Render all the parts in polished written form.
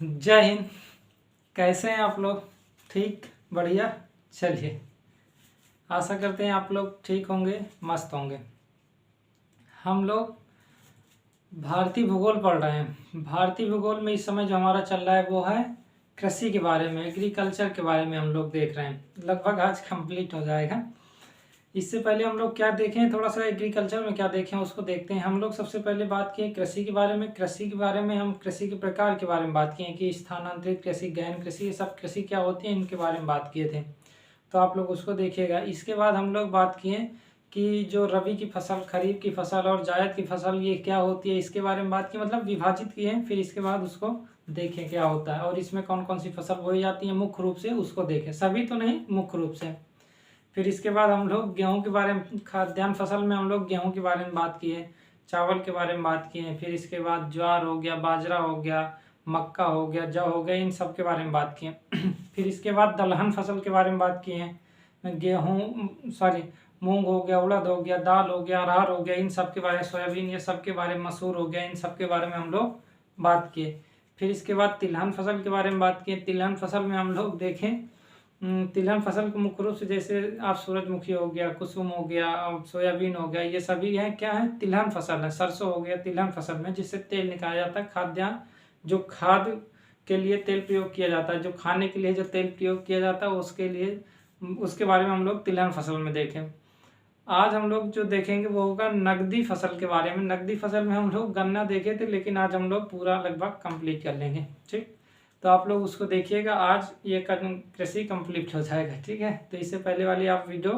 जय हिंद। कैसे हैं आप लोग? ठीक, बढ़िया। चलिए, आशा करते हैं आप लोग ठीक होंगे, मस्त होंगे। हम लोग भारतीय भूगोल पढ़ रहे हैं। भारतीय भूगोल में इस समय जो हमारा चल रहा है वो है कृषि के बारे में, एग्रीकल्चर के बारे में हम लोग देख रहे हैं। लगभग आज कंप्लीट हो जाएगा। इससे पहले हम लोग क्या देखें, थोड़ा सा एग्रीकल्चर में क्या देखें उसको देखते हैं। हम लोग सबसे पहले बात किए कृषि के बारे में। कृषि के बारे में हम कृषि के प्रकार के बारे में बात किए कि स्थानांतरित कृषि, गहन कृषि, ये सब कृषि क्या होती है, इनके बारे में बात किए थे। तो आप लोग उसको देखिएगा। इसके बाद हम लोग बात किए कि जो रबी की फसल, खरीफ की फसल और जायद की फसल ये क्या होती है, इसके बारे में बात की, मतलब विभाजित किए हैं। फिर इसके बाद उसको देखें क्या होता है और इसमें कौन कौन सी फसल बोई जाती है मुख्य रूप से, उसको देखें। सभी तो नहीं, मुख्य रूप से। फिर इसके बाद हम लोग गेहूं के बारे में, खाद्यान्न फसल में हम लोग गेहूं के बारे में बात किए, चावल के बारे में बात किए। फिर इसके बाद ज्वार हो गया, बाजरा हो गया, मक्का हो गया, जौ हो गया, इन सब के बारे में बात किए। फिर इसके बाद दलहन फसल के बारे में बात किए हैं। गेहूँ, सॉरी, मूंग हो गया, उड़द हो गया, दाल हो गया, अरहर हो गया, इन सब के बारे में, सोयाबीन, ये सब के बारे में, मसूर हो गया, इन सब के बारे में हम लोग बात किए। फिर इसके बाद तिलहन फसल के बारे में बात किए। तिलहन फसल में हम लोग देखें, तिलहन फसल को मुख्य रूप से जैसे आप सूरजमुखी हो गया, कुसुम हो गया, सोयाबीन हो गया, ये सभी है क्या है, तिलहन फसल है। सरसों हो गया तिलहन फसल में, जिससे तेल निकाला जाता है। खाद्यान्न, जो खाद के लिए तेल प्रयोग किया जाता है, जो खाने के लिए जो तेल प्रयोग किया जाता है उसके लिए, उसके बारे में हम लोग तिलहन फसल में देखें। आज हम लोग जो देखेंगे वो होगा नकदी फसल के बारे में। नकदी फसल में हम लोग गन्ना देखे थे, लेकिन आज हम लोग पूरा लगभग कंप्लीट कर लेंगे। ठीक, तो आप लोग उसको देखिएगा। आज ये कृषि कंप्लीट हो जाएगा। ठीक है, तो इससे पहले वाली आप वीडियो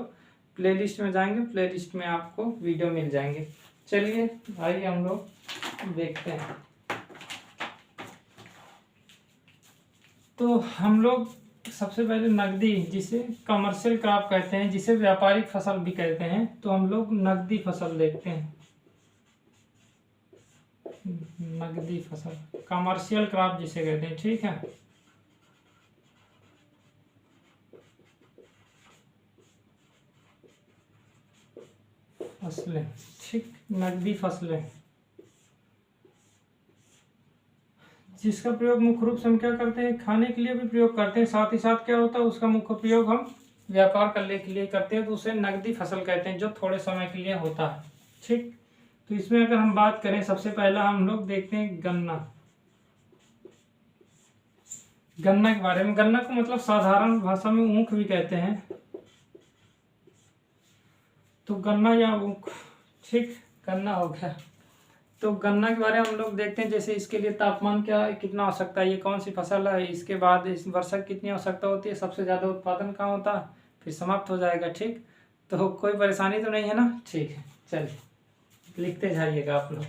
प्लेलिस्ट में जाएंगे, प्लेलिस्ट में आपको वीडियो मिल जाएंगे। चलिए आइए हम लोग देखते हैं। तो हम लोग सबसे पहले नकदी, जिसे कमर्शियल क्रॉप कहते हैं, जिसे व्यापारिक फसल भी कहते हैं, तो हम लोग नकदी फसल देखते हैं। नकदी फसल, कमर्शियल क्रॉप जिसे कहते हैं। ठीक है, फसलें। ठीक, नकदी फसलें, जिसका प्रयोग मुख्य रूप से हम क्या करते हैं, खाने के लिए भी प्रयोग करते हैं। साथ ही साथ क्या होता है, उसका मुख्य प्रयोग हम व्यापार करने के लिए करते हैं, तो उसे नकदी फसल कहते हैं, जो थोड़े समय के लिए होता है। ठीक, तो इसमें अगर हम बात करें, सबसे पहला हम लोग देखते हैं गन्ना। गन्ना के बारे में, गन्ना को मतलब साधारण भाषा में ऊख भी कहते हैं। तो गन्ना या ऊख, ठीक, गन्ना हो गया। तो गन्ना के बारे में हम लोग देखते हैं, जैसे इसके लिए तापमान क्या, कितना हो सकता है, ये कौन सी फसल है, इसके बाद इस वर्षा की कितनी आवश्यकता होती है, सबसे ज़्यादा उत्पादन कहाँ होता है, फिर समाप्त हो जाएगा। ठीक, तो कोई परेशानी तो नहीं है ना? ठीक है, चलिए लिखते जाइएगा आप लोग।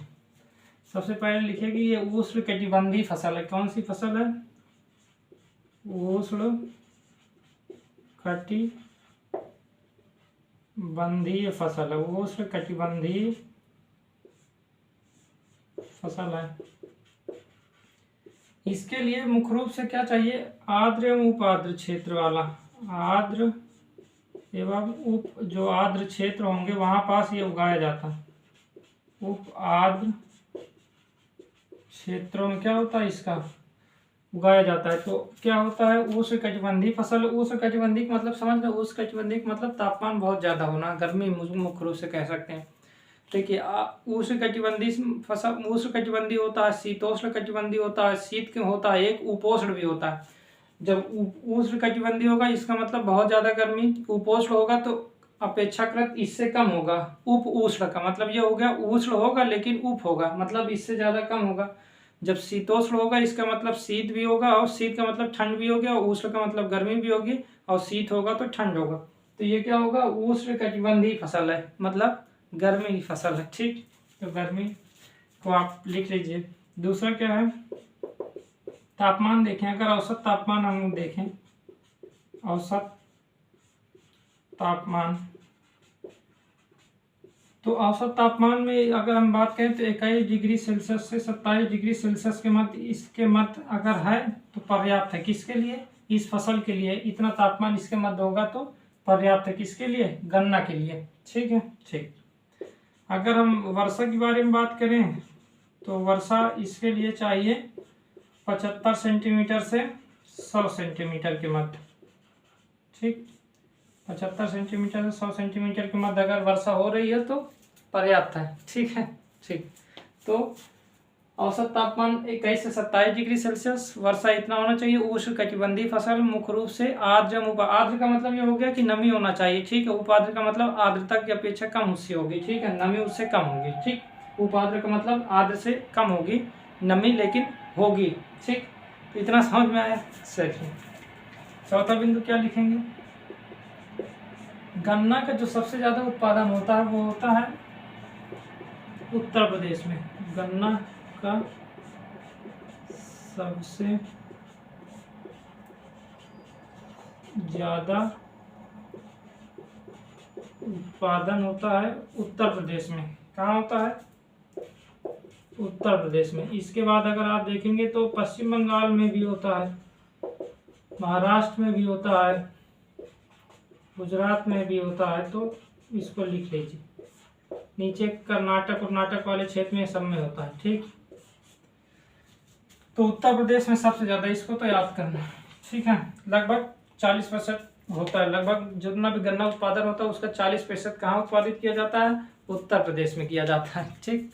सबसे पहले लिखिएगा, ये उष्णकटिबंधीय फसल है। कौन सी फसल है? उष्णकटिबंधीय फसल है। उष्णकटिबंधीय फसल है। इसके लिए मुख्य रूप से क्या चाहिए, आर्द्र एवं उपाद्र क्षेत्र वाला, आर्द्र एवं उप, जो आर्द्र क्षेत्र होंगे वहां पास ये उगाया जाता है। उप आर्द्र क्षेत्रों में क्या होता है, इसका उगाया जाता है। तो क्या होता है, उष्णकटिबंधीय फसल। उष्णकटिबंधीय का मतलब समझ लो, उष्णकटिबंधीय का मतलब तापमान बहुत ज्यादा होना, गर्मी मुख्य रूप से कह सकते हैं। देखिए, उष्णकटिबंधीय फसल, उष्णकटिबंधीय होता है, शीतोष्ण कटिबंधीय होता है, शीत के होता है, एक उपोष्ण भी होता है। जब उष्णकटिबंधीय होगा इसका मतलब बहुत ज्यादा गर्मी, उपोष्ण होगा तो अपेक्षाकृत इससे कम होगा। उप उष्ण का मतलब ये हो गया, उष्ण होगा लेकिन उप होगा, मतलब इससे ज्यादा कम होगा। जब शीतोष्ण होगा इसका मतलब शीत भी होगा, और शीत का मतलब ठंड भी हो गया, और उष्ण का मतलब गर्मी भी होगी, और शीत होगा तो ठंड होगा। तो ये क्या होगा, उष्णकटिबंधीय फसल है, मतलब गर्मी की फसल है। ठीक, तो गर्मी को आप लिख लीजिए। दूसरा क्या है, तापमान देखें। अगर औसत तापमान हम लोग देखें, औसत तापमान, तो औसत तापमान में अगर हम बात करें तो 21 डिग्री सेल्सियस से 27 डिग्री सेल्सियस के मध्य, इसके मध्य अगर है तो पर्याप्त है। किसके लिए, इस फसल के लिए इतना तापमान इसके मध्य होगा तो पर्याप्त है। किसके लिए, गन्ना के लिए। ठीक है, ठीक। अगर हम वर्षा के बारे में बात करें तो वर्षा इसके लिए चाहिए 75 सेंटीमीटर से 100 सेंटीमीटर के मध्य। ठीक, 75 सेंटीमीटर से 100 सेंटीमीटर के मध्य अगर वर्षा हो रही है तो पर्याप्त है। ठीक है, ठीक। तो औसत तापमान 21 से 27 डिग्री सेल्सियस, वर्षा इतना होना चाहिए। उष्णकटिबंधीय फसल मुख्य रूप से आर्द्र आर्द्र का मतलब ये हो गया कि नमी होना चाहिए। ठीक है, उपाद्र का मतलब आर्द्रता की अपेक्षा कम उससे होगी। ठीक है, नमी उससे कम होगी। ठीक, उपाद्र का मतलब आर्द्र से कम होगी नमी, लेकिन होगी। ठीक, तो इतना समझ में आया। चलिए चौथा बिंदु क्या लिखेंगे? गन्ना का जो सबसे ज्यादा उत्पादन होता है वो होता है उत्तर प्रदेश में। गन्ना का सबसे ज्यादा उत्पादन होता है उत्तर प्रदेश में। कहाँ होता है? उत्तर प्रदेश में। इसके बाद अगर आप देखेंगे तो पश्चिम बंगाल में भी होता है, महाराष्ट्र में भी होता है, गुजरात में भी होता है। तो इसको लिख लीजिए। नीचे कर्नाटक वाले क्षेत्र में सब में होता है। ठीक, तो उत्तर प्रदेश में सबसे ज्यादा, इसको तो याद करना। ठीक है, लगभग 40% होता है। लगभग जितना भी गन्ना उत्पादन होता है उसका 40% कहाँ उत्पादित किया जाता है? उत्तर प्रदेश में किया जाता है। ठीक,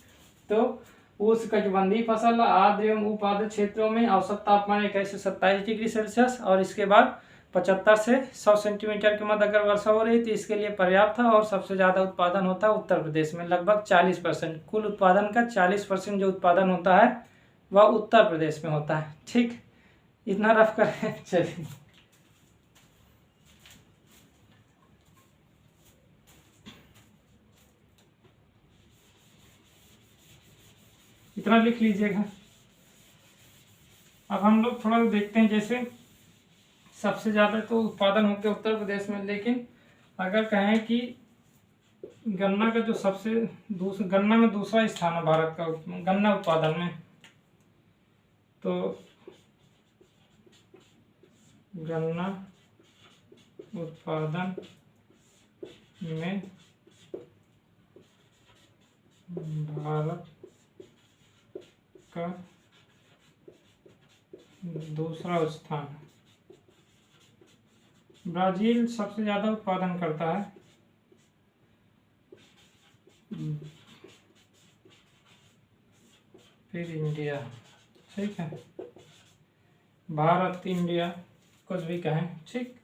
तो उष्णकटिबंधीय फसल आर्द्र एवं उपाद्र क्षेत्रों में औसत तापमान 21 से 27 डिग्री सेल्सियस और इसके बाद 75 से 100 सेंटीमीटर के मध्य अगर वर्षा हो रही तो इसके लिए पर्याप्त था। और सबसे ज़्यादा उत्पादन होता है उत्तर प्रदेश में, लगभग 40%। कुल उत्पादन का 40% जो उत्पादन होता है वह उत्तर प्रदेश में होता है। ठीक, इतना रफ करें। चलिए इतना लिख लीजिएगा। अब हम लोग थोड़ा देखते हैं, जैसे सबसे ज़्यादा तो उत्पादन होते उत्तर प्रदेश में, लेकिन अगर कहें कि गन्ना का जो गन्ना में दूसरा स्थान है भारत का गन्ना उत्पादन में, तो गन्ना उत्पादन में भारत का दूसरा स्थान है। ब्राजील सबसे ज्यादा उत्पादन करता है। फिर इंडिया। ठीक है, भारत, इंडिया, कुछ भी कहें। ठीक,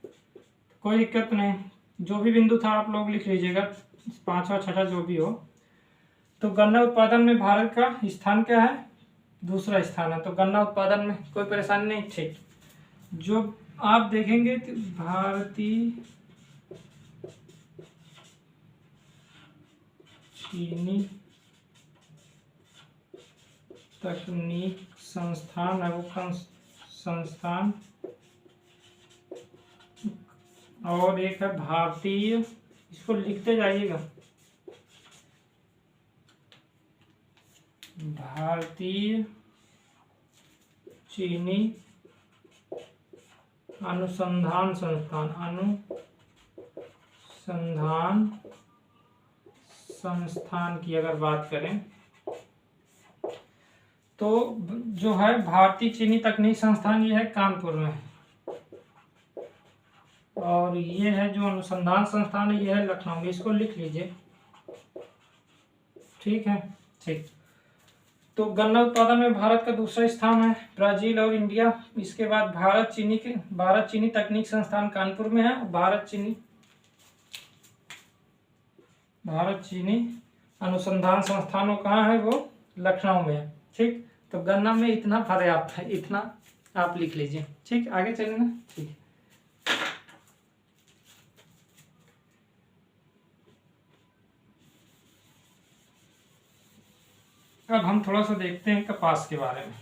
कोई दिक्कत नहीं। जो भी बिंदु था आप लोग लिख लीजिएगा, पांचवा छठा जो भी हो। तो गन्ना उत्पादन में भारत का स्थान क्या है? दूसरा स्थान है। तो गन्ना उत्पादन में कोई परेशानी नहीं। ठीक, जो आप देखेंगे तो भारतीय चीनी तकनीक संस्थान है, वो संस्थान, और एक है भारतीय, इसको लिखते जाइएगा, भारतीय चीनी अनुसंधान संस्थान की अगर बात करें तो जो है भारतीय चीनी तकनीक संस्थान, ये है कानपुर में। और ये है जो अनुसंधान संस्थान है, ये है लखनऊ में। इसको लिख लीजिए। ठीक है, ठीक। तो गन्ना उत्पादन में भारत का दूसरा स्थान है, ब्राजील और इंडिया। इसके बाद भारत चीनी तकनीक संस्थान कानपुर में है। भारत चीनी अनुसंधान संस्थान वो कहाँ है? वो लखनऊ में है। ठीक, तो गन्ना में इतना पर्याप्त है, इतना आप लिख लीजिए। ठीक, आगे चलिए ना। ठीक, अब हम थोड़ा सा देखते हैं कपास के बारे में।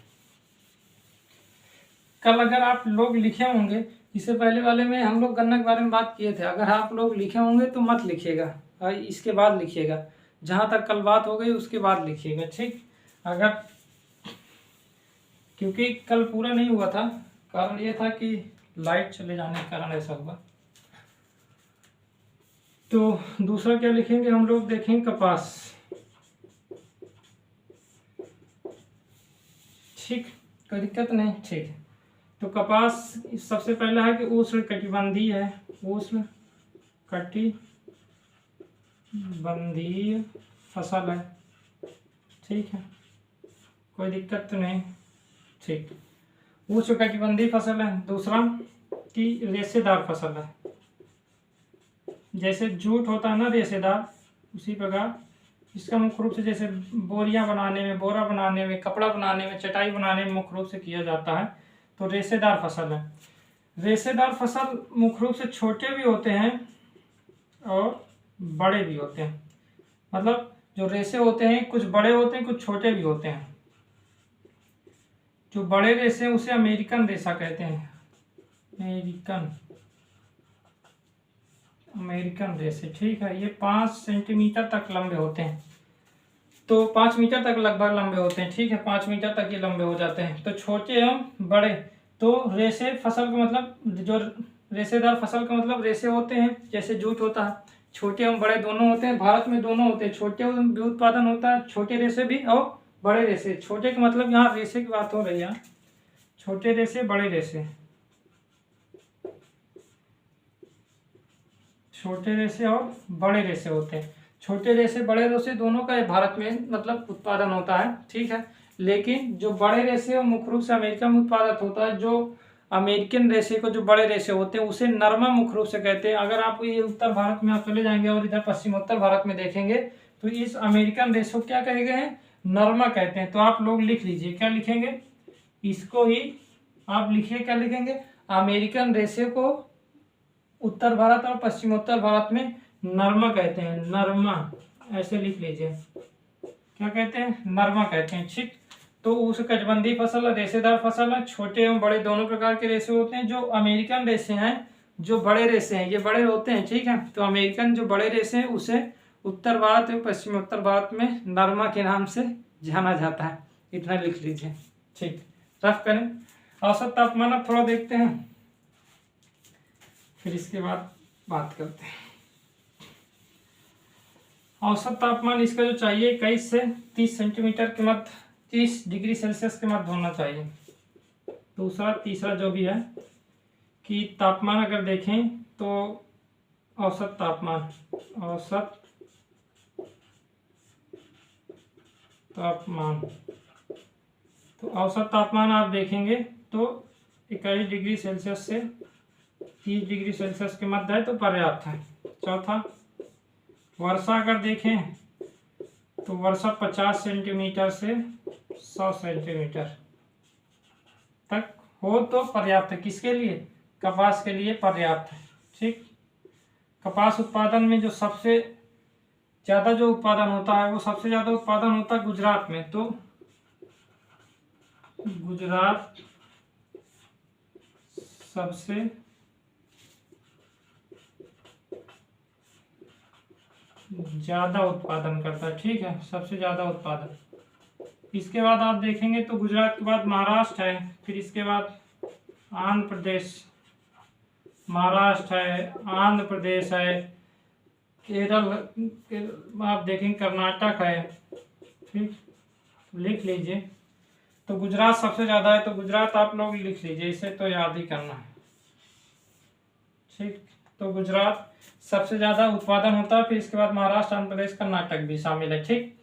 कल अगर आप लोग लिखे होंगे, इससे पहले वाले में हम लोग गन्ना के बारे में बात किए थे, अगर आप लोग लिखे होंगे तो मत लिखिएगा, और इसके बाद लिखिएगा। जहाँ तक कल बात हो गई उसके बाद लिखिएगा। ठीक, अगर क्योंकि कल पूरा नहीं हुआ था, कारण ये था कि लाइट चले जाने के कारण ऐसा हुआ। तो दूसरा क्या लिखेंगे हम लोग? देखेंगे कपास। ठीक, कोई दिक्कत नहीं, ठीक है। तो कपास सबसे पहला है कि उष्ण कटिबंधीय है, उष्ण कटिबंधीय फसल है, ठीक है, कोई दिक्कत तो नहीं, ठीक। उष्ण कटिबंधीय फसल है। दूसरा कि रेशेदार फसल है, जैसे जूट होता है ना रेशेदार, उसी प्रकार इसका मुख्य रूप से जैसे बोरियां बनाने में, बोरा बनाने में, कपड़ा बनाने में, चटाई बनाने में मुख्य रूप से किया जाता है। तो रेशेदार फसल है। रेशेदार फसल मुख्य रूप से छोटे भी होते हैं और बड़े भी होते हैं। मतलब जो रेशे होते हैं कुछ बड़े होते हैं, कुछ छोटे भी होते हैं। जो बड़े रेशे उसे अमेरिकन रेशा कहते हैं, अमेरिकन रेशे, ठीक है। ये 5 सेंटीमीटर तक लंबे होते हैं, तो 5 मीटर तक लगभग लंबे होते हैं, ठीक है, 5 मीटर तक ये लंबे हो जाते हैं। तो छोटे एवं बड़े, तो रेशे फसल का मतलब, जो रेशेदार फसल का मतलब रेशे होते हैं, जैसे जूट होता है, छोटे एवं बड़े दोनों होते हैं। भारत में दोनों होते हैं, छोटे भी उत्पादन होता है, छोटे रेशे भी और बड़े रेशे। छोटे का मतलब यहाँ रेशे की बात हो रही है, छोटे रेशे बड़े रेशे, छोटे रेशे और बड़े रेशे होते हैं। छोटे रेशे बड़े रेशे दोनों का भारत में मतलब उत्पादन होता है, ठीक है। लेकिन जो बड़े रेशे वो मुख्य रूप से अमेरिका में उत्पादित होता है। जो अमेरिकन रेशे को, जो बड़े रेशे होते हैं उसे नरमा मुख्य रूप से कहते हैं। अगर आप ये उत्तर भारत में आप चले जाएंगे और इधर पश्चिमोत्तर भारत में देखेंगे तो इस अमेरिकन रेशे को क्या कहे गए हैं, नरमा कहते हैं। तो आप लोग लिख लीजिए, क्या लिखेंगे, इसको ही आप लिखिए, क्या लिखेंगे, अमेरिकन रेशे को उत्तर भारत और पश्चिमोत्तर भारत में नरमा कहते हैं, नरमा, ऐसे लिख लीजिए, क्या कहते हैं, नरमा कहते हैं, ठीक। तो उस कटिबंधीय फसल है, रेशेदार फसल है, छोटे एवं बड़े दोनों प्रकार के रेशे होते हैं। जो अमेरिकन रेशे हैं, जो बड़े रेशे हैं, ये बड़े होते हैं, ठीक है। तो अमेरिकन जो बड़े रेशे हैं उसे उत्तर भारत एवं पश्चिमोत्तर भारत में नरमा के नाम से जाना जाता है। इतना लिख लीजिए, ठीक। रफ करें। औसत तापमान अब थोड़ा देखते हैं, फिर इसके बाद बात करते हैं। औसत तापमान इसका जो चाहिए 21 से 30 सेंटीमीटर के मध्य, 30 डिग्री सेल्सियस के मध्य होना चाहिए। दूसरा तीसरा जो भी है कि तापमान अगर देखें तो औसत तापमान, औसत तापमान, तो औसत तापमान आप देखेंगे तो 21 डिग्री सेल्सियस से 30 डिग्री सेल्सियस के मध्य है तो पर्याप्त है। चौथा, वर्षा अगर देखें तो वर्षा 50 सेंटीमीटर से 100 सेंटीमीटर तक हो तो पर्याप्त है। किसके लिए, कपास के लिए पर्याप्त है, ठीक। कपास उत्पादन में जो सबसे ज़्यादा जो उत्पादन होता है वो सबसे ज़्यादा उत्पादन होता है गुजरात में। तो गुजरात सबसे ज़्यादा उत्पादन करता है, ठीक है, सबसे ज़्यादा उत्पादन। इसके बाद आप देखेंगे तो गुजरात के बाद महाराष्ट्र है, फिर इसके बाद आंध्र प्रदेश, महाराष्ट्र है, आंध्र प्रदेश है, केरल आप देखेंगे, कर्नाटक है, ठीक, लिख लीजिए। तो गुजरात सबसे ज़्यादा है, तो गुजरात आप लोग लिख लीजिए, इसे तो याद ही करना है, ठीक। तो गुजरात सबसे ज़्यादा उत्पादन होता है, फिर इसके बाद महाराष्ट्र, आंध्र प्रदेश, कर्नाटक भी शामिल है, ठीक।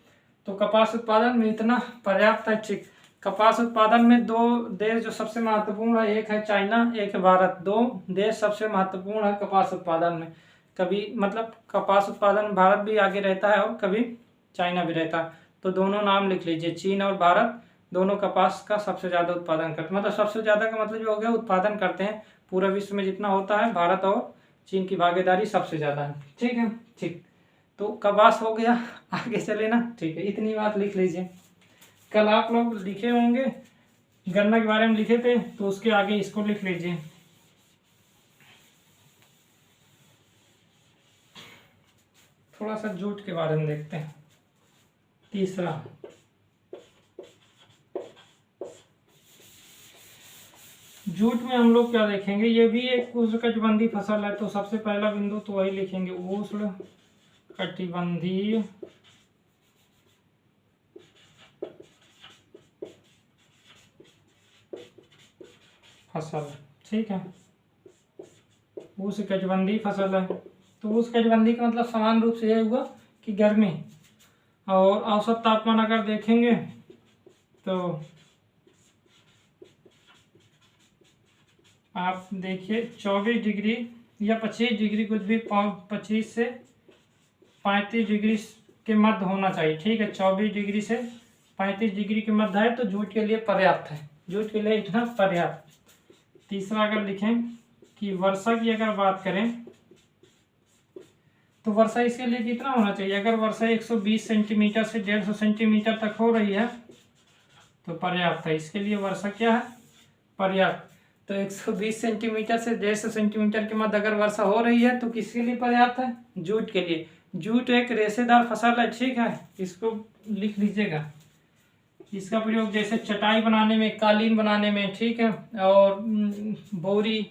तो कपास उत्पादन में इतना पर्याप्त है, ठीक। कपास उत्पादन में दो देश जो सबसे महत्वपूर्ण है, एक है चाइना, एक है भारत। दो देश सबसे महत्वपूर्ण है कपास उत्पादन में। कभी मतलब कपास उत्पादन में भारत भी आगे रहता है और कभी चाइना भी रहता है। तो दोनों नाम लिख लीजिए, चीन और भारत दोनों कपास का सबसे ज़्यादा उत्पादन करते हैं। मतलब सबसे ज़्यादा का मतलब जो हो गया उत्पादन करते हैं, पूरा विश्व में जितना होता है भारत और चीन की भागीदारी सबसे ज़्यादा है, ठीक है, ठीक। तो कपास हो गया, आगे चले ना, ठीक है, इतनी बात लिख लीजिए। कल आप लोग लिखे होंगे गन्ना के बारे में लिखे थे, तो उसके आगे इसको लिख लीजिए। थोड़ा सा जूट के बारे में देखते हैं। तीसरा, जूट में हम लोग क्या देखेंगे, ये भी एक उष्णकटिबंधीय फसल है। तो सबसे पहला बिंदु तो वही लिखेंगे, उष्णकटिबंधीय फसल, ठीक है। उष्णकटिबंधीय फसल है, तो उष्णकटिबंधीय का मतलब समान रूप से यह हुआ कि गर्मी। और औसत तापमान अगर देखेंगे तो आप देखिए 24 डिग्री या 25 डिग्री, कुछ भी 25 से 35 डिग्री के मध्य होना चाहिए, ठीक है। 24 डिग्री से 35 डिग्री के मध्य है तो जूट के लिए पर्याप्त है, जूट के लिए इतना पर्याप्त। तीसरा अगर लिखें कि वर्षा की अगर बात करें तो वर्षा इसके लिए कितना होना चाहिए। अगर वर्षा 120 सेंटीमीटर से 150 सेंटीमीटर तक हो रही है तो पर्याप्त है, इसके लिए वर्षा क्या है, पर्याप्त। तो 120 सेंटीमीटर से 150 सेंटीमीटर के मध्य अगर वर्षा हो रही है तो किसके लिए पर्याप्त है, जूट के लिए। जूट एक रेशेदार फसल है, ठीक है, इसको लिख लीजिएगा। इसका प्रयोग जैसे चटाई बनाने में, कालीन बनाने में, ठीक है, और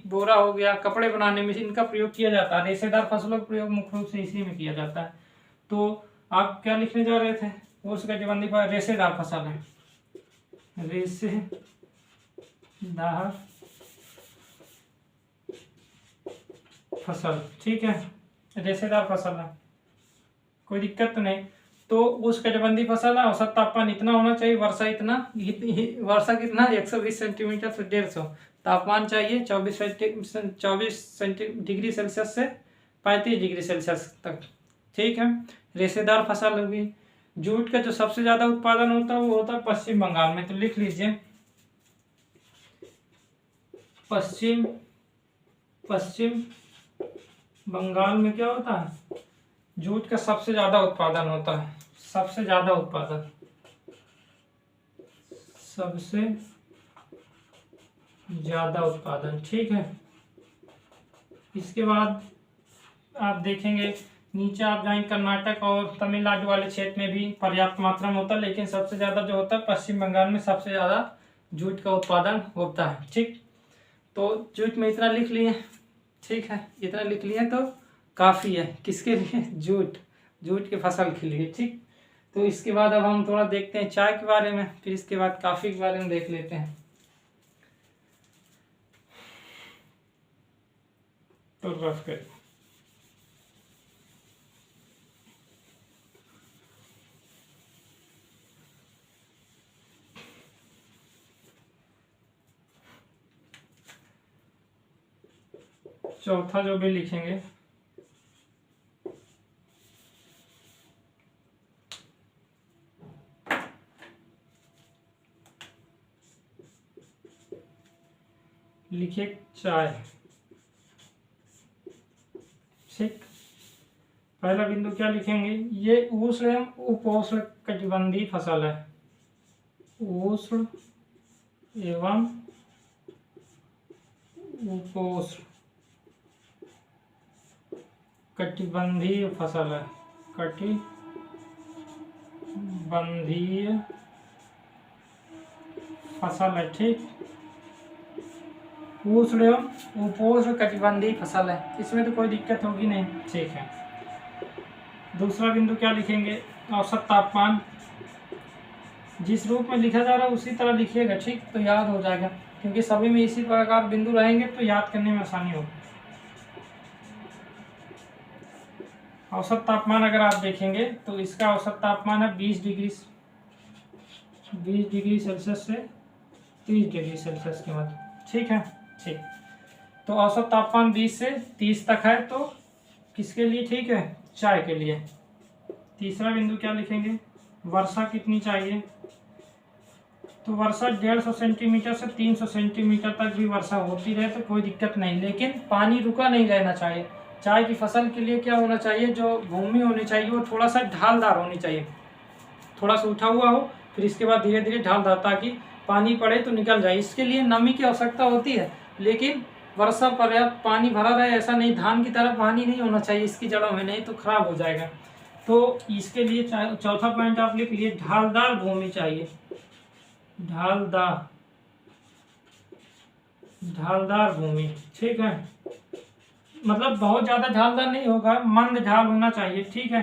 बोरा हो गया, कपड़े बनाने में इनका प्रयोग किया जाता है। रेशेदार फसलों का प्रयोग मुख्य रूप से इसी में किया जाता है। तो आप क्या लिखने जा रहे थे, उष्णकटिबंधीय पर रेशेदार फसल है, रेशेदार फसल, ठीक है, रेशेदार फसल है, कोई दिक्कत तो नहीं। तो उष्णकटिबंधीय फसल है, औसत तापमान इतना होना चाहिए, वर्षा इतना, वर्षा कितना 120 सेंटीमीटर से 150, तापमान चाहिए 24 डिग्री सेल्सियस से 35 डिग्री सेल्सियस तक, ठीक है। रेशेदार फसल होगी। जूट का जो सबसे ज्यादा उत्पादन होता है वो होता है पश्चिम बंगाल में, तो लिख लीजिए पश्चिम बंगाल में क्या होता है, जूट का सबसे ज्यादा उत्पादन होता है, सबसे ज्यादा उत्पादन, ठीक है। इसके बाद आप देखेंगे नीचे आप जाएंगे कर्नाटक और तमिलनाडु वाले क्षेत्र में भी पर्याप्त मात्रा में होता है, लेकिन सबसे ज्यादा जो होता है पश्चिम बंगाल में सबसे ज्यादा जूट का उत्पादन होता है, ठीक। तो जूट में इतना लिख लिए, ठीक है, इतना लिख लिए तो काफ़ी है, किसके लिए, जूट के फसल के लिए, ठीक। तो इसके बाद अब हम थोड़ा देखते हैं चाय के बारे में, फिर इसके बाद कॉफ़ी के बारे में देख लेते हैं। तो रफ कर चौथा जो भी लिखेंगे लिखिए चाय, ठीक। पहला बिंदु क्या लिखेंगे, ये उष्ण एवं उपोष्ण कटिबंधीय फसल है, उष्ण एवं उपोष्ण कटिबंधीय फसल है, कटिबंधीय फसल है, ठीक। उष्ण एवं उपोष्ण कटिबंधीय फसल है, इसमें तो कोई दिक्कत होगी नहीं, ठीक है। दूसरा बिंदु क्या लिखेंगे, औसत तापमान, जिस रूप में लिखा जा रहा है उसी तरह लिखिएगा, ठीक, तो याद हो जाएगा, क्योंकि सभी में इसी प्रकार बिंदु रहेंगे तो याद करने में आसानी होगी। औसत तापमान अगर आप देखेंगे तो इसका औसत तापमान है 20 डिग्री सेल्सियस से 30 डिग्री सेल्सियस के मध्य, ठीक है, ठीक। तो औसत तापमान 20 से 30 तक है, तो किसके लिए ठीक है, चाय के लिए। तीसरा बिंदु क्या लिखेंगे, वर्षा कितनी चाहिए, तो वर्षा 150 सेंटीमीटर से 300 सेंटीमीटर तक भी वर्षा होती रहे तो कोई दिक्कत नहीं, लेकिन पानी रुका नहीं रहना चाहिए। चाय की फसल के लिए क्या होना चाहिए, जो भूमि होनी चाहिए वो थोड़ा सा ढालदार होनी चाहिए, थोड़ा सा उठा हुआ हो, फिर इसके बाद धीरे धीरे ढालदार, ताकि पानी पड़े तो निकल जाए। इसके लिए नमी की आवश्यकता होती है, लेकिन वर्षा पर्याप्त पानी भरा रहे, ऐसा नहीं धान की तरह पानी नहीं होना चाहिए इसकी जड़ों में, नहीं तो खराब हो जाएगा। तो इसके लिए चौथा पॉइंट आप लिख लिए, ढालदार भूमि चाहिए, ढालदार भूमि, ठीक है। मतलब बहुत ज्यादा ढालदार नहीं होगा, मंद ढाल होना चाहिए, ठीक है।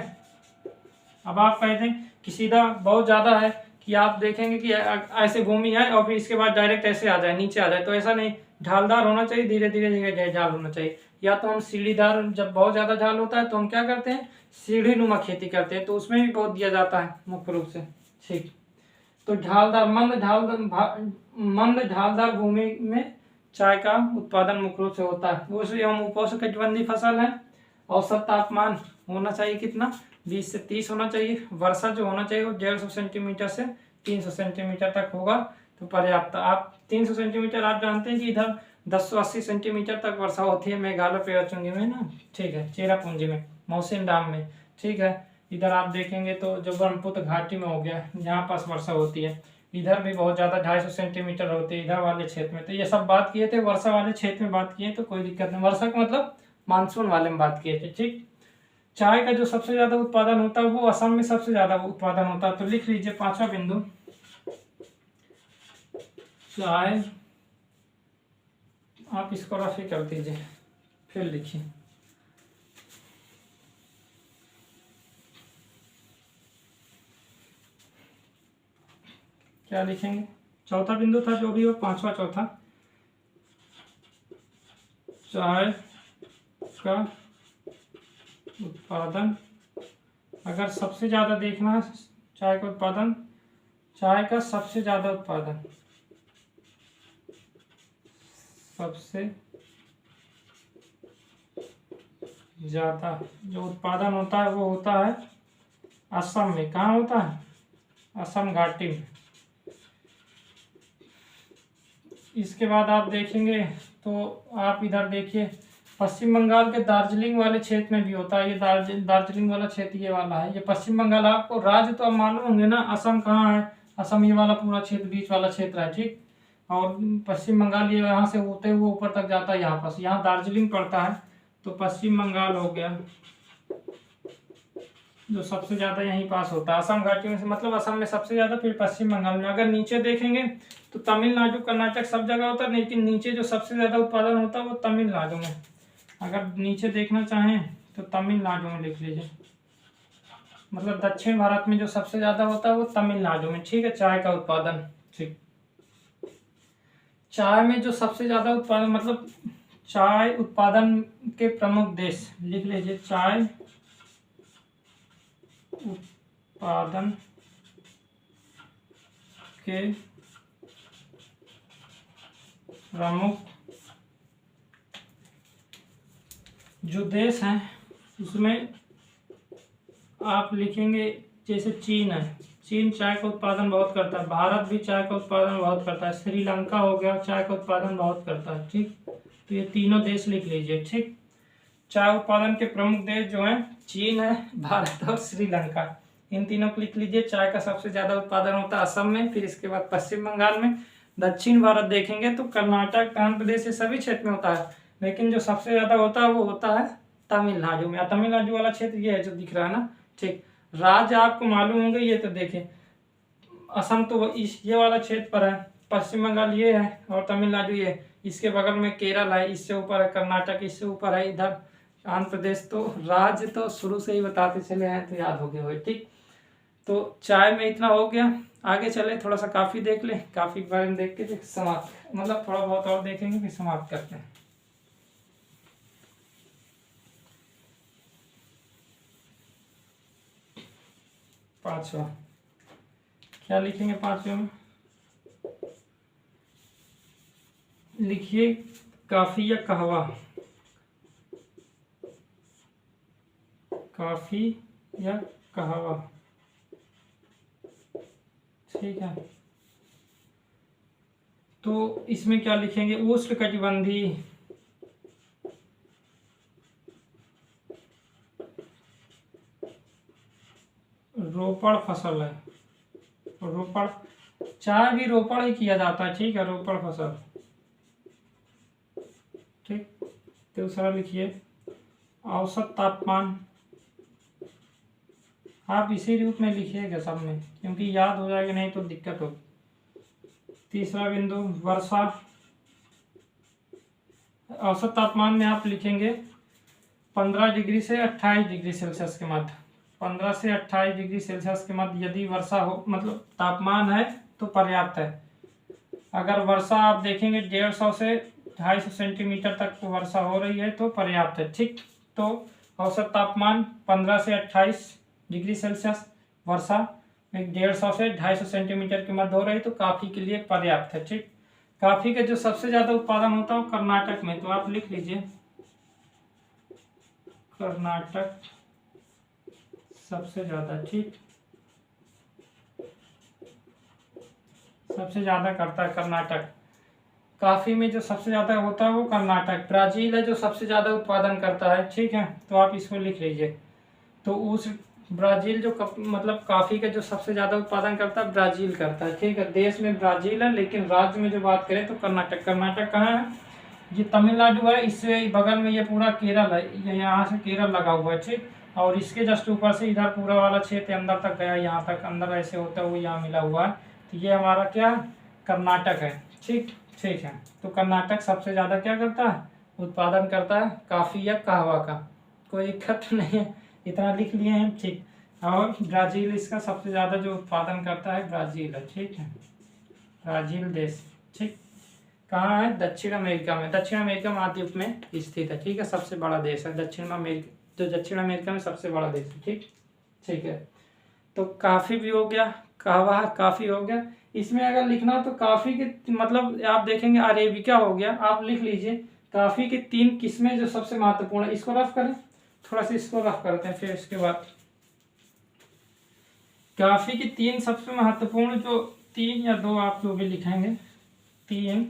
अब आप कहते हैं कि सीधा बहुत ज्यादा है कि आप देखेंगे कि ऐसे भूमि है और फिर इसके बाद डायरेक्ट ऐसे आ जाए, नीचे आ जाए, तो ऐसा नहीं, ढालदार होना चाहिए, धीरे धीरे धीरे ढाल होना चाहिए। या तो हम सीढ़ीदार, जब बहुत ज़्यादा ढाल होता है तो हम क्या करते हैं, सीढ़ी नुमा खेती करते हैं, तो उसमें भी बहुत दिया जाता है मुख्य रूप से। ठीक, तो ढालदार, मंद ढालदार भूमि में चाय का उत्पादन मुख्य रूप से होता है। दूसरी हम उपोष्णकटिबंधीय फसल है। औसत तापमान होना चाहिए कितना, 20 से 30 होना चाहिए। वर्षा जो होना चाहिए वो 150 सेंटीमीटर से 300 सेंटीमीटर तक होगा तो पर्याप्त। आप 300 सेंटीमीटर आप जानते हैं कि इधर 1080 सेंटीमीटर तक वर्षा होती है मेघालय पेड़चुंगी में ना, ठीक है, चेरापूंजी में, मौसिन डाम में, ठीक है। इधर आप देखेंगे तो जो ब्रह्मपुत्र घाटी में हो गया, जहाँ पास वर्षा होती है, इधर भी बहुत ज़्यादा 250 सेंटीमीटर होती है इधर वाले क्षेत्र में। तो ये सब बात किए थे, वर्षा वाले क्षेत्र में बात किए तो कोई दिक्कत नहीं, वर्षा का मतलब मानसून वाले में बात किए थे, ठीक। चाय का जो सबसे ज़्यादा उत्पादन होता है वो असम में सबसे ज़्यादा उत्पादन होता है। तो लिख लीजिए 5वां बिंदु, चाय, आप इसको रफी कर दीजिए, फिर लिखिए। क्या लिखेंगे, चौथा बिंदु था जो भी हो, 5वां चौथा, चाय का उत्पादन, अगर सबसे ज़्यादा देखना चाय का उत्पादन, चाय का सबसे ज़्यादा उत्पादन, सबसे ज़्यादा जो उत्पादन होता है वो होता है असम में। कहाँ होता है, असम घाटी में। इसके बाद आप देखेंगे तो आप इधर देखिए, पश्चिम बंगाल के दार्जिलिंग वाले क्षेत्र में भी होता है। ये दार्जिलिंग वाला क्षेत्र ये वाला है, ये पश्चिम बंगाल। आपको राज्य तो अब मालूम होंगे ना, असम कहाँ है, असम ये वाला पूरा क्षेत्र, बीच वाला क्षेत्र है, ठीक। और पश्चिम बंगाल ये यहाँ से होते हुए ऊपर तक जाता है, यहाँ पास, यहाँ दार्जिलिंग पड़ता है, तो पश्चिम बंगाल हो गया जो सबसे ज़्यादा यहीं पास होता है, असम घाटी में से, मतलब असम में सबसे ज़्यादा, फिर पश्चिम बंगाल में। अगर नीचे देखेंगे तो तमिलनाडु, कर्नाटक सब जगह होता है, लेकिन नीचे जो सबसे ज़्यादा उत्पादन होता है वो तमिलनाडु में। अगर नीचे देखना चाहें तो तमिलनाडु में लिख लीजिए, मतलब दक्षिण भारत में जो सबसे ज़्यादा होता है वो तमिलनाडु में, ठीक है, चाय का उत्पादन, ठीक। चाय में जो सबसे ज़्यादा उत्पादन, मतलब चाय उत्पादन के प्रमुख देश लिख लीजिए, चाय उत्पादन के प्रमुख जो देश हैं उसमें आप लिखेंगे, जैसे चीन है, चीन चाय का उत्पादन बहुत करता है। भारत भी चाय का उत्पादन बहुत करता है। श्रीलंका हो गया, चाय का उत्पादन बहुत करता है, ठीक। तो ये तीनों देश लिख लीजिए, ठीक। चाय उत्पादन के प्रमुख देश जो हैं, चीन है, भारत और श्रीलंका, इन तीनों को लिख लीजिए। चाय का सबसे ज़्यादा उत्पादन होता है असम में, फिर इसके बाद पश्चिम बंगाल में। दक्षिण भारत देखेंगे तो कर्नाटक, आंध्र प्रदेश, ये सभी क्षेत्र में होता है, लेकिन जो सबसे ज़्यादा होता है वो होता है तमिलनाडु में। तमिलनाडु वाला क्षेत्र ये है जो दिख रहा है ना, ठीक। राज्य आपको मालूम होंगे, ये तो देखें, असम तो इस ये वाला क्षेत्र पर है, पश्चिम बंगाल ये है और तमिलनाडु ये है। इसके बगल में केरल है, इससे ऊपर है कर्नाटक, इससे ऊपर है इधर आंध्र प्रदेश। तो राज्य तो शुरू से ही बताते चले आए तो याद हो गए हुए, ठीक। तो चाय में इतना हो गया, आगे चले थोड़ा सा काफ़ी देख ले, काफ़ी के बारे में देख के समाप्त, मतलब थोड़ा बहुत और देखेंगे फिर समाप्त करते हैं। पांचवा क्या लिखेंगे, पांचवे में लिखिए काफी या कहवा, काफी या कहवा, ठीक है। तो इसमें क्या लिखेंगे, उष्णकटिबंधीय रोपड़ फसल है। रोपड़, चाय भी रोपड़ ही किया जाता है, ठीक है, रोपड़ फसल, ठीक। दूसरा लिखिए औसत तापमान, आप इसी रूप में लिखिएगा सब में, क्योंकि याद हो जाएगा, नहीं तो दिक्कत होगी। तीसरा बिंदु वर्षा, औसत तापमान में आप लिखेंगे 15 डिग्री से 28 डिग्री सेल्सियस के मध्य, 15 से 28 डिग्री सेल्सियस के मध्य यदि वर्षा हो, मतलब तापमान है तो पर्याप्त है। अगर वर्षा आप देखेंगे 150 से 250 सेंटीमीटर तक वर्षा हो रही है तो पर्याप्त है। ठीक, तो औसत तापमान 15 से 28 डिग्री सेल्सियस, वर्षा 150 से 250 सेंटीमीटर के मध्य हो रही तो काफी के लिए पर्याप्त है। ठीक, काफी का जो सबसे ज्यादा उत्पादन होता है वो कर्नाटक में, तो आप लिख लीजिए कर्नाटक सबसे ज्यादा। ठीक, सबसे ज्यादा करता है कर्नाटक। काफी में जो सबसे ज्यादा होता है वो कर्नाटक। ब्राजील है जो सबसे ज्यादा उत्पादन करता है। ठीक है, तो आप इसको लिख लीजिए। तो उस ब्राजील जो मतलब काफी का जो सबसे ज्यादा उत्पादन करता है ब्राजील करता है। ठीक है, देश में ब्राजील है, लेकिन राज्य में जो बात करें तो कर्नाटक। कर्नाटक कहाँ है? ये तमिलनाडु है, इससे बगल में ये पूरा केरल है, ये यहाँ से केरल लगा हुआ है। ठीक, और इसके जस्ट ऊपर से इधर पूरा वाला क्षेत्र अंदर तक गया, यहाँ तक अंदर ऐसे होता है वो यहाँ मिला हुआ है। तो ये हमारा क्या कर्नाटक है। ठीक, ठीक है, तो कर्नाटक सबसे ज़्यादा क्या करता है? उत्पादन करता है काफ़ी या कहवा का। कोई दिक्कत नहीं है, इतना लिख लिए हैं। ठीक, और ब्राज़ील इसका सबसे ज़्यादा जो उत्पादन करता है ब्राज़ील है। ठीक है, ब्राज़ील देश। ठीक, कहाँ है? दक्षिण अमेरिका में। दक्षिण अमेरिका महाद्वीप में स्थित है। ठीक है, सबसे बड़ा देश है दक्षिण अमेरिका, जो दक्षिण अमेरिका में सबसे बड़ा देश है। ठीक, ठीक है, तो काफ़ी भी हो गया, कहवा काफ़ी हो गया। इसमें अगर लिखना तो काफ़ी के मतलब आप देखेंगे अरेबिका हो गया, आप लिख लीजिए। काफ़ी की 3 किस्में जो सबसे महत्वपूर्ण है, इसको रफ करें, थोड़ा सा इसको रफ करते हैं, फिर इसके बाद काफ़ी की 3 सबसे महत्वपूर्ण, जो 3 या 2 आप जो भी लिखेंगे 3,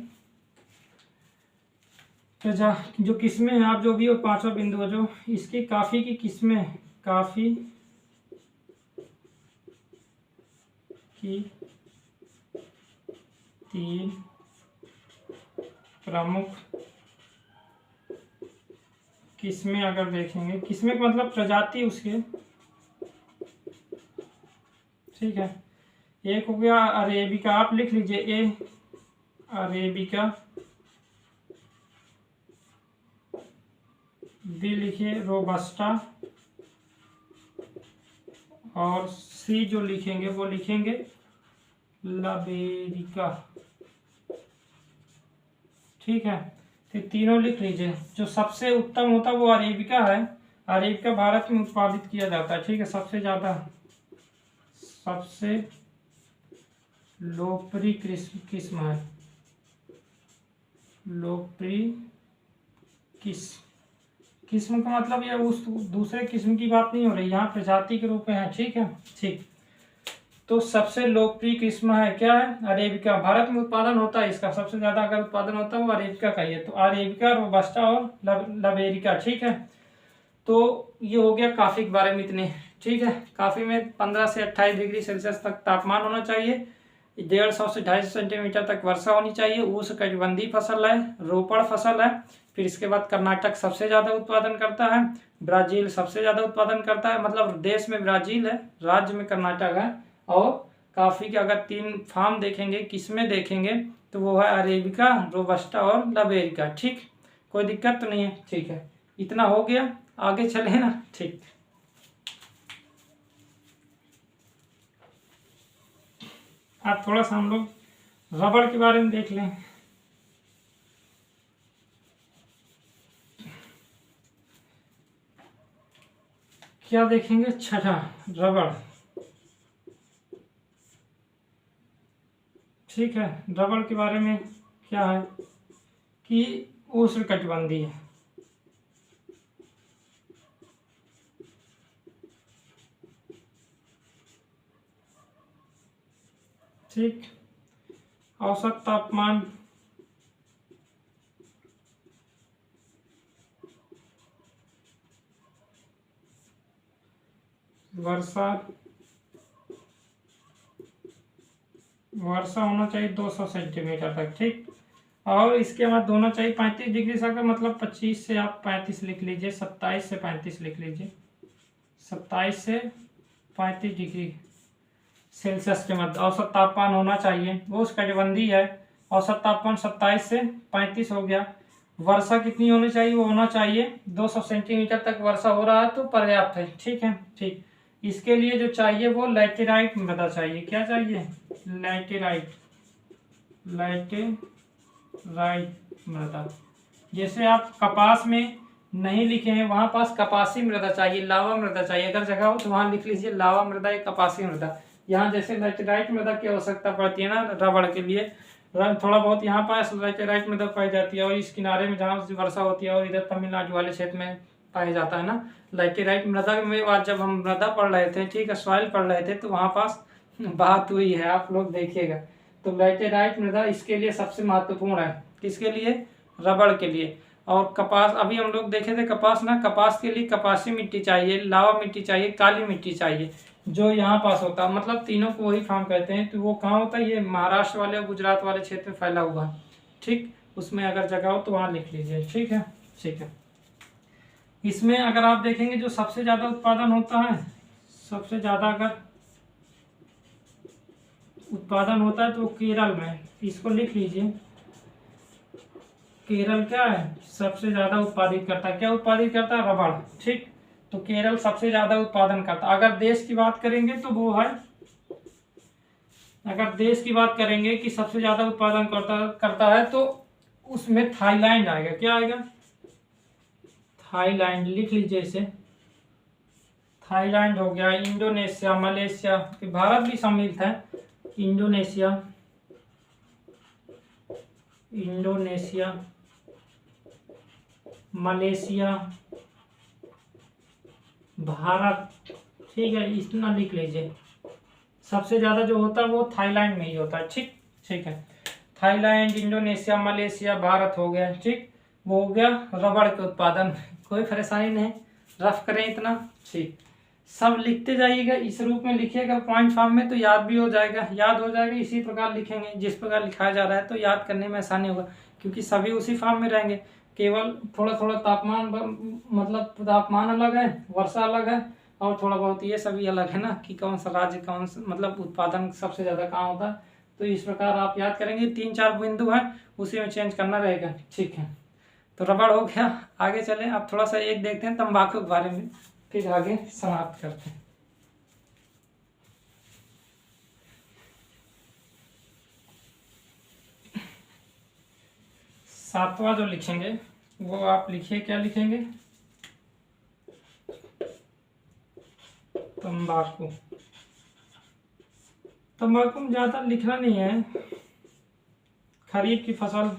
तो जो किस्में हैं आप जो भी हो, 5वां बिंदु है जो इसकी काफ़ी की किस्में, काफ़ी की 3 प्रमुख किस्में अगर देखेंगे, किस्में का मतलब प्रजाति उसके। ठीक है, एक हो गया अरेबिका, आप लिख लीजिए ए अरेबिका, बी लिखिए रोबस्टा, और सी जो लिखेंगे वो लिखेंगे लबेरिका। ठीक है, तो तीनों लिख लीजिए। जो सबसे उत्तम होता है वो अरेबिका है। अरेबिका भारत में उत्पादित किया जाता है। ठीक है, सबसे ज़्यादा, सबसे लोकप्रिय किस्म है, लोकप्रिय किस्म का मतलब ये उस दूसरे किस्म की बात नहीं हो रही, यहाँ प्रजाति के रूप में है। ठीक है, ठीक, तो सबसे लोकप्रिय किस्म है क्या है? अरेबिका। भारत में उत्पादन होता है इसका सबसे ज्यादा, अगर उत्पादन होता है वो अरेबिका का ही है। तो अरेबिका, रोबस्टा और लबेरिका। ठीक है, तो ये हो गया काफी के बारे में इतने। ठीक है, काफी में 15 से 28 डिग्री सेल्सियस तक तापमान होना चाहिए, 150 से 250 सेंटीमीटर तक वर्षा होनी चाहिए, उष्णकटिबंधीय फसल है, रोपड़ फसल है। फिर इसके बाद कर्नाटक सबसे ज़्यादा उत्पादन करता है, ब्राज़ील सबसे ज़्यादा उत्पादन करता है, मतलब देश में ब्राज़ील है, राज्य में कर्नाटक है। और काफ़ी के अगर 3 फार्म देखेंगे, किस्में देखेंगे, तो वो है अरेबिका, रोबस्टा और लबेरिका। ठीक, कोई दिक्कत तो नहीं है। ठीक है, इतना हो गया, आगे चले ना। ठीक, अब थोड़ा सा हम लोग रबड़ के बारे में देख लें। क्या देखेंगे? छठा, रबड़। ठीक है, रबड़ के बारे में क्या है कि उष्णकटिबंधीय है। ठीक, औसत तापमान वर्षा होना चाहिए 200 सेंटीमीटर तक। ठीक, और इसके बाद होना चाहिए 35 डिग्री से, अगर मतलब 25 से आप 35 लिख लीजिए, 27 से 35 लिख लीजिए, 27 से 35 डिग्री सेल्सियस के मध्य औसत तापमान होना चाहिए। वो उष्णकटिबंधीय है, औसत तापमान 27 से 35 हो गया। वर्षा कितनी होनी चाहिए? वो होना चाहिए 200 सेंटीमीटर तक वर्षा हो रहा है तो पर्याप्त है। ठीक है, ठीक, इसके लिए जो चाहिए वो लैटेराइट मृदा चाहिए। क्या चाहिए? लैटेराइट, लैटेराइट मृदा। जैसे आप कपास में नहीं लिखे हैं, वहाँ पास कपासी मृदा चाहिए, लावा मृदा चाहिए। अगर जगह हो तो वहाँ लिख लीजिए लावा मृदा या कपासी मृदा। यहाँ जैसे लैटेराइट मृदा की आवश्यकता पड़ती है ना रबड़ के लिए, थोड़ा बहुत यहाँ पास लैटेराइट मृदा पाई जाती है, और इस किनारे में जहाँ वर्षा होती है और इधर तमिलनाडु वाले क्षेत्र में पाया जाता है ना लैटेराइट मृदा में। आज जब हम मृदा पढ़ रहे थे, ठीक है, सॉइल पढ़ रहे थे, तो वहाँ पास बात हुई है, आप लोग देखिएगा। तो लैटेराइट मृदा इसके लिए सबसे महत्वपूर्ण है। किसके लिए? रबड़ के लिए। और कपास, अभी हम लोग देखे थे कपास ना, कपास के लिए कपासी मिट्टी चाहिए, लावा मिट्टी चाहिए, काली मिट्टी चाहिए, जो यहाँ पास होता है। मतलब तीनों को वही फार्म कहते हैं। तो वो कहाँ होता है? ये महाराष्ट्र वाले और गुजरात वाले क्षेत्र में फैला हुआ है। ठीक, उसमें अगर जगह हो तो वहाँ लिख लीजिए। ठीक है, ठीक है। इसमें अगर आप देखेंगे जो सबसे ज़्यादा उत्पादन होता है, सबसे ज़्यादा अगर उत्पादन होता है तो केरल में, इसको लिख लीजिए। केरल क्या है? सबसे ज्यादा उत्पादित करता है। क्या उत्पादित करता है? रबड़। ठीक, तो केरल सबसे ज्यादा उत्पादन करता है। अगर देश की बात करेंगे तो वो है, अगर देश की बात करेंगे कि सबसे ज्यादा उत्पादन करता है तो उसमें थाईलैंड आएगा। क्या आएगा? थाईलैंड, लिख लीजिए इसे। थाईलैंड हो गया, इंडोनेशिया, मलेशिया, भारत भी सम्मिलित है। Indonesia, Indonesia, Malaysia, Bharat. ठीक है, इतना लिख लीजिए। सबसे ज्यादा जो होता है वो थाईलैंड में ही होता है। ठीक, ठीक है। थाईलैंड, इंडोनेशिया, मलेशिया, भारत हो गया। ठीक, वो हो गया रबड़ के उत्पादन। कोई परेशानी नहीं, रफ करें इतना। ठीक, सब लिखते जाइएगा, इस रूप में लिखिएगा पॉइंट फॉर्म में, तो याद भी हो जाएगा, याद हो जाएगा। इसी प्रकार लिखेंगे जिस प्रकार लिखाया जा रहा है, तो याद करने में आसानी होगा, क्योंकि सभी उसी फॉर्म में रहेंगे। केवल थोड़ा थोड़ा तापमान, मतलब तापमान अलग है, वर्षा अलग है, और थोड़ा बहुत ये सभी अलग है ना, कि कौन सा राज्य, कौन सा मतलब उत्पादन सबसे ज़्यादा कहाँ होता है। तो इस प्रकार आप याद करेंगे। 3-4 बिंदु हैं, उसी में चेंज करना रहेगा। ठीक है, तो रबड़ हो गया। आगे चलें, अब थोड़ा सा एक देखते हैं तंबाकू के बारे में, फिर आगे समाप्त करते हैं। सातवां जो लिखेंगे वो आप लिखिए। क्या लिखेंगे? तंबाकू। तंबाकू में ज़्यादा लिखना नहीं है। खरीफ की फसल,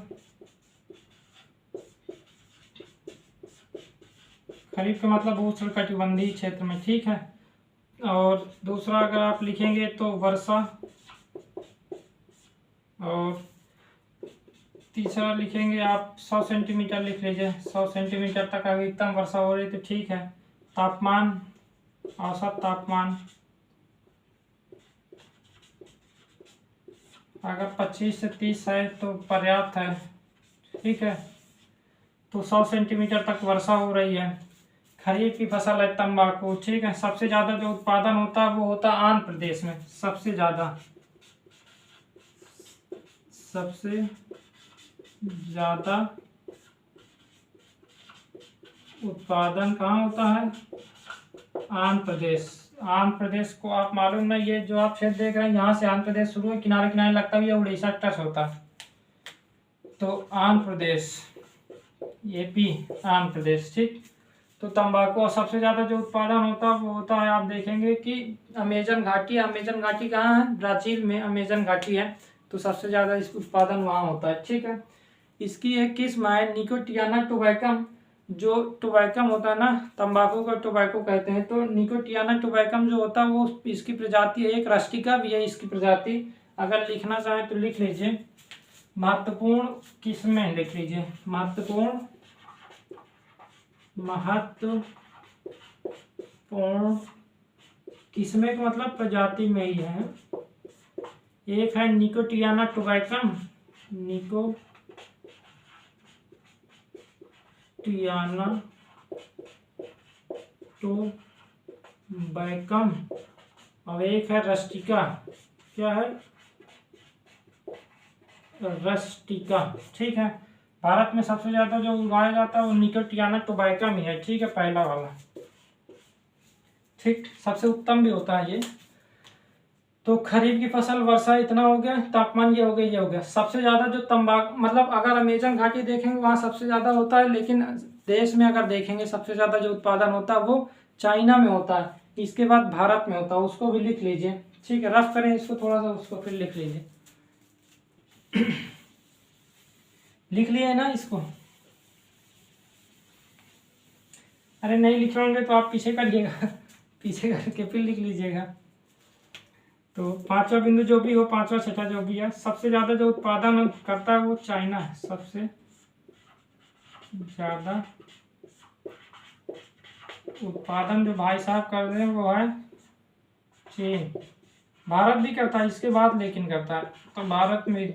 खरीफ का मतलब उष्णकटिबंधीय क्षेत्र में। ठीक है, और दूसरा अगर आप लिखेंगे तो वर्षा, और तीसरा लिखेंगे आप 100 सेंटीमीटर लिख लीजिए। 100 सेंटीमीटर तक अधिकतम वर्षा हो रही तो ठीक है। तापमान, औसत तापमान अगर 25 से 30 है तो पर्याप्त है। ठीक है, तो 100 सेंटीमीटर तक वर्षा हो रही है। खरीफ की फसल है तंबाकू। ठीक है, सबसे ज़्यादा जो उत्पादन होता है वो होता है आंध्र प्रदेश में। सबसे ज़्यादा उत्पादन कहाँ होता है? आंध्र प्रदेश। आंध्र प्रदेश को आप मालूम ना, ये जो आप क्षेत्र देख रहे हैं यहाँ से आंध्र प्रदेश शुरू है, किनारे किनारे लगता है, ये उड़ीसा टच होता है। तो आंध्र प्रदेश, AP, आंध्र प्रदेश। ठीक, तो तंबाकू, और सबसे ज़्यादा जो उत्पादन होता है वो होता है, आप देखेंगे कि अमेजन घाटी। अमेजन घाटी कहाँ है? ब्राज़ील में अमेजन घाटी है, तो सबसे ज़्यादा इस उत्पादन वहाँ होता है। ठीक है, इसकी एक किस्म है निकोटियाना टोबैकम। जो टोबैकम होता है ना, तंबाकू का टोबैको कहते हैं। तो निकोटियाना टोबैकम जो होता है वो इसकी प्रजाति है, एक रस्टिका भी है इसकी प्रजाति। अगर लिखना चाहें तो लिख लीजिए। महत्वपूर्ण किस्में लिख लीजिए। महत्वपूर्ण किस्में का मतलब प्रजाति में ही है। एक है निकोटियाना टोबैकम, निकोटियाना टोबैकम, और एक है रस्टिका। क्या है? रस्टिका। ठीक है, भारत में सबसे ज़्यादा जो उगाया जाता है वो निकोटियाना टोबैकम ही है। ठीक है, पहला वाला। ठीक, सबसे उत्तम भी होता है ये। तो खरीफ की फसल, वर्षा इतना हो गया, तापमान ये हो गया, ये हो गया। सबसे ज़्यादा जो तंबाकू, मतलब अगर अमेजन घाटी देखेंगे वहाँ सबसे ज़्यादा होता है, लेकिन देश में अगर देखेंगे सबसे ज़्यादा जो उत्पादन होता है वो चाइना में होता है, इसके बाद भारत में होता है। उसको भी लिख लीजिए, ठीक है, रफ करें इसको थोड़ा सा, उसको फिर लिख लीजिए। लिख लिए ना इसको? अरे नहीं लिखवाओगे तो आप पीछे करिएगा, पीछे करके फिर लिख लीजिएगा। तो पांचवा बिंदु जो भी हो, पांचवा छठा जो भी है, सबसे ज़्यादा जो उत्पादन करता है वो चाइना है। सबसे ज़्यादा उत्पादन जो भाई साहब कर रहे हैं वो है चीन। भारत भी करता है इसके बाद, लेकिन करता है तो भारत में।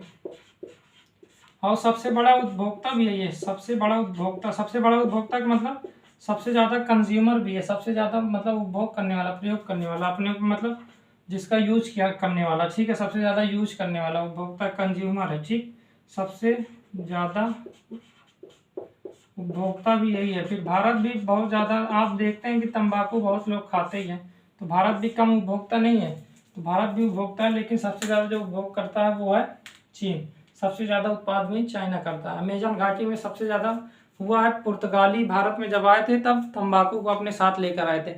और सबसे बड़ा उपभोक्ता भी है ये, सबसे बड़ा उपभोक्ता। सबसे बड़ा उपभोक्ता का मतलब सबसे ज़्यादा कंज्यूमर भी है, सबसे ज़्यादा मतलब उपभोग करने वाला, प्रयोग करने वाला, अपने मतलब जिसका यूज किया करने वाला, ठीक है, सबसे ज़्यादा यूज करने वाला उपभोक्ता कंज्यूमर है, ठीक। सबसे ज़्यादा उपभोक्ता भी यही है। फिर भारत भी बहुत ज़्यादा, आप देखते हैं कि तंबाकू बहुत लोग खाते ही हैं, तो भारत भी कम उपभोक्ता नहीं है, तो भारत भी उपभोक्ता है, लेकिन सबसे ज़्यादा जो उपभोग करता है वो है चीन। सबसे ज़्यादा उत्पाद में चाइना करता है। अमेजन घाटी में सबसे ज़्यादा हुआ है पुर्तगाली भारत में जब आए थे, तब तंबाकू को अपने साथ लेकर आए थे।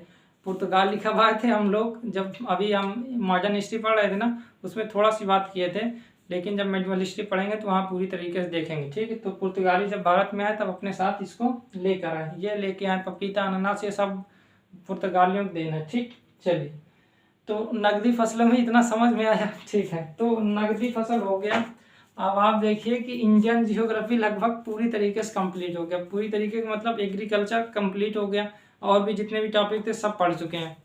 पुर्तगाली कब आए थे? हम लोग जब अभी हम मॉडर्न हिस्ट्री पढ़ रहे थे ना, उसमें थोड़ा सी बात किए थे, लेकिन जब मेडिवल हिस्ट्री पढ़ेंगे तो वहाँ पूरी तरीके से देखेंगे, ठीक है। तो पुर्तगाली जब भारत में आए तब अपने साथ इसको लेकर आए, ये लेके आए पपीता, अनानास, ये सब पुर्तगालियों को देना है, ठीक। चलिए, तो नकदी फसलों में इतना समझ में आया, ठीक है। तो नकदी फसल हो गया। अब आप देखिए कि इंडियन जियोग्राफी लगभग पूरी तरीके से कंप्लीट हो गया, पूरी तरीके का मतलब एग्रीकल्चर कंप्लीट हो गया, और भी जितने भी टॉपिक थे सब पढ़ चुके हैं।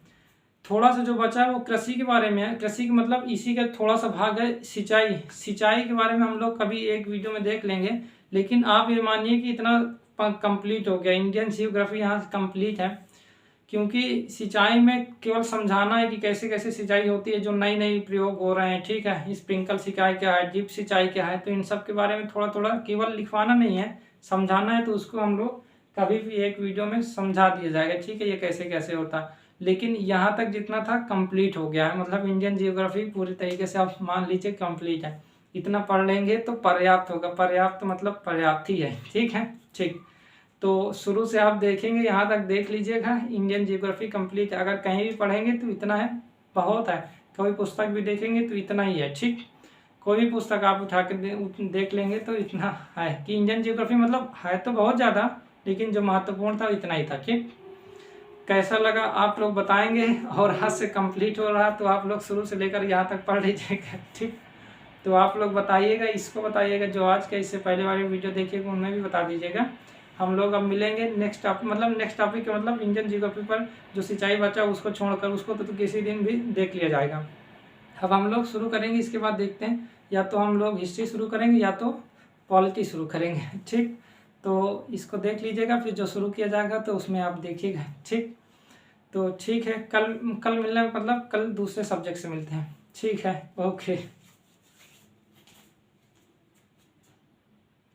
थोड़ा सा जो बचा है वो कृषि के बारे में है। कृषि का मतलब इसी का थोड़ा सा भाग है सिंचाई। सिंचाई के बारे में हम लोग कभी एक वीडियो में देख लेंगे, लेकिन आप ये मानिए कि इतना कंप्लीट हो गया, इंडियन जियोग्राफी यहाँ से कंप्लीट है। क्योंकि सिंचाई में केवल समझाना है कि कैसे कैसे सिंचाई होती है, जो नई नई प्रयोग हो रहे हैं, ठीक है। स्प्रिंकल सिंचाई क्या है, ड्रिप सिंचाई क्या है, तो इन सब के बारे में थोड़ा थोड़ा, केवल लिखवाना नहीं है, समझाना है। तो उसको हम लोग कभी भी एक वीडियो में समझा दिया जाएगा, ठीक है, ये कैसे कैसे होता है। लेकिन यहाँ तक जितना था कंप्लीट हो गया है, मतलब इंडियन जियोग्राफी पूरी तरीके से आप मान लीजिए कंप्लीट है। इतना पढ़ लेंगे तो पर्याप्त होगा, पर्याप्त मतलब पर्याप्त ही है, ठीक है, ठीक। तो शुरू से आप देखेंगे, यहाँ तक देख लीजिएगा, इंडियन जियोग्राफी कंप्लीट है। अगर कहीं भी पढ़ेंगे तो इतना है, बहुत है। कोई पुस्तक भी देखेंगे तो इतना ही है, ठीक। कोई भी पुस्तक आप उठा के देख लेंगे तो इतना है कि इंडियन जियोग्राफी मतलब है तो बहुत ज़्यादा, लेकिन जो महत्वपूर्ण था इतना ही था, ठीक। कैसा लगा आप लोग बताएंगे, और आज से कंप्लीट हो रहा तो आप लोग शुरू से लेकर यहाँ तक पढ़ लीजिएगा, ठीक। तो आप लोग बताइएगा, इसको बताइएगा, जो आज के इससे पहले वाले वीडियो देखिएगा उनमें भी बता दीजिएगा। हम लोग अब मिलेंगे नेक्स्ट टॉपिक, मतलब नेक्स्ट टॉपिक के मतलब इंडियन जियोग्राफी पर जो सिंचाई बचा उसको छोड़कर, उसको तो किसी दिन भी देख लिया जाएगा। अब हम लोग शुरू करेंगे, इसके बाद देखते हैं, या तो हम लोग हिस्ट्री शुरू करेंगे या तो पॉलिटी शुरू करेंगे, ठीक। तो इसको देख लीजिएगा, फिर जो शुरू किया जाएगा तो उसमें आप देखिएगा, ठीक। तो ठीक है, कल मिलने मतलब कल दूसरे सब्जेक्ट से मिलते हैं, ठीक है, ओके।